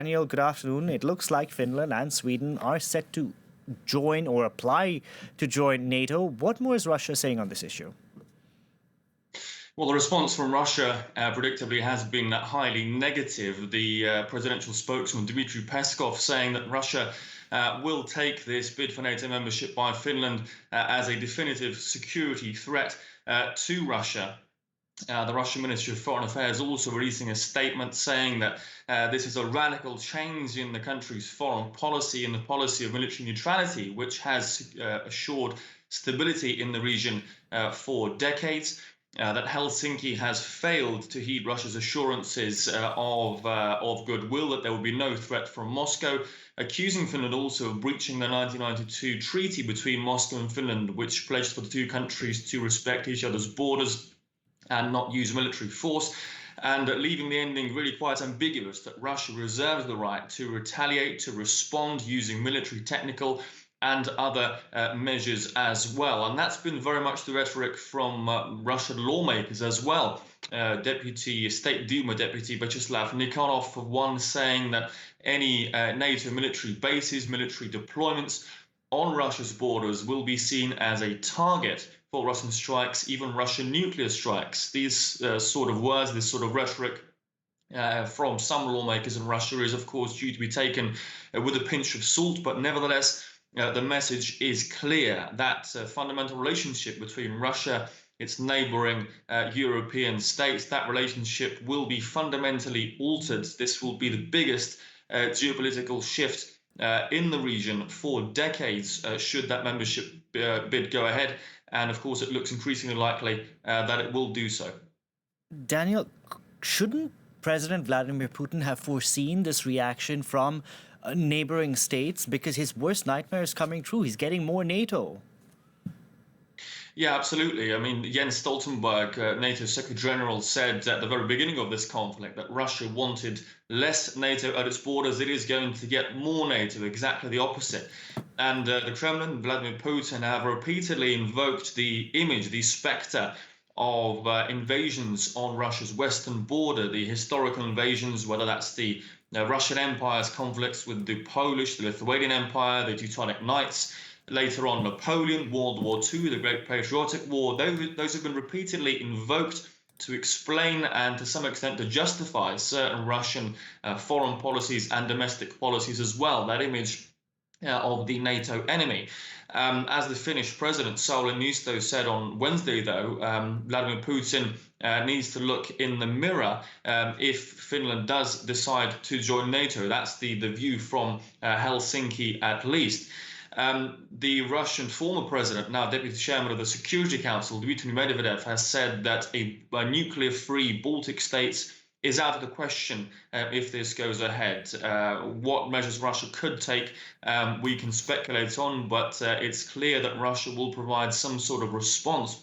Daniel, good afternoon. It looks like Finland and Sweden are set to join or apply to join NATO. What more is Russia saying on this issue? Well, the response from Russia, predictably, has been highly negative. The presidential spokesman, Dmitry Peskov, saying that Russia will take this bid for NATO membership by Finland as a definitive security threat to Russia. The Russian Ministry of Foreign Affairs also releasing a statement saying that this is a radical change in the country's foreign policy and the policy of military neutrality, which has assured stability in the region for decades. That Helsinki has failed to heed Russia's assurances of goodwill, that there will be no threat from Moscow, accusing Finland also of breaching the 1992 treaty between Moscow and Finland, which pledged for the two countries to respect each other's borders and not use military force, and leaving the ending really quite ambiguous, that Russia reserves the right to retaliate, to respond using military, technical and other measures as well. And that's been very much the rhetoric from Russian lawmakers as well. State Duma Deputy Vyacheslav Nikonov, for one, saying that any NATO military bases, military deployments on Russia's borders will be seen as a target for Russian strikes, even Russian nuclear strikes. These sort of words, this sort of rhetoric from some lawmakers in Russia is, of course, due to be taken with a pinch of salt. But nevertheless, the message is clear that fundamental relationship between Russia, its neighbouring European states, that relationship will be fundamentally altered. This will be the biggest geopolitical shift in the region for decades, should that membership bid go ahead. And of course, it looks increasingly likely that it will do so. Daniel, shouldn't President Vladimir Putin have foreseen this reaction from neighboring states? Because his worst nightmare is coming true. He's getting more NATO. Yeah, absolutely. I mean, Jens Stoltenberg, NATO Secretary General, said at the very beginning of this conflict that Russia wanted less NATO at its borders. It is going to get more NATO, exactly the opposite. And the Kremlin, Vladimir Putin, have repeatedly invoked the image, the spectre of invasions on Russia's western border, the historical invasions, whether that's the Russian Empire's conflicts with the Polish, the Lithuanian Empire, the Teutonic Knights, later on Napoleon, World War II, the Great Patriotic War. Those have been repeatedly invoked to explain and to some extent to justify certain Russian foreign policies and domestic policies as well, that image of the NATO enemy. As the Finnish president, Sauli Niinisto, said on Wednesday, though, Vladimir Putin needs to look in the mirror if Finland does decide to join NATO. That's the view from Helsinki, at least. The Russian former president, now deputy chairman of the Security Council, Dmitry Medvedev, has said that a nuclear-free Baltic states is out of the question if this goes ahead. What measures Russia could take, we can speculate on, but it's clear that Russia will provide some sort of response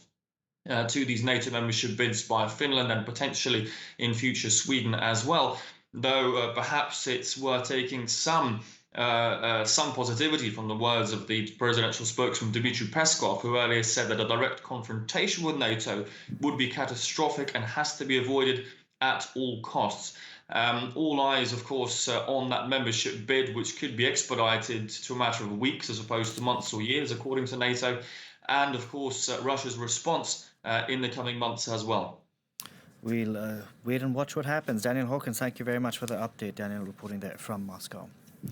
to these NATO membership bids by Finland and potentially in future Sweden as well. Though perhaps it's worth taking some positivity from the words of the presidential spokesman Dmitry Peskov, who earlier said that a direct confrontation with NATO would be catastrophic and has to be avoided at all costs. All eyes, of course, on that membership bid, which could be expedited to a matter of weeks as opposed to months or years, according to NATO, and, of course, Russia's response in the coming months as well. We'll wait and watch what happens. Daniel Hawkins, thank you very much for the update. Daniel reporting there from Moscow.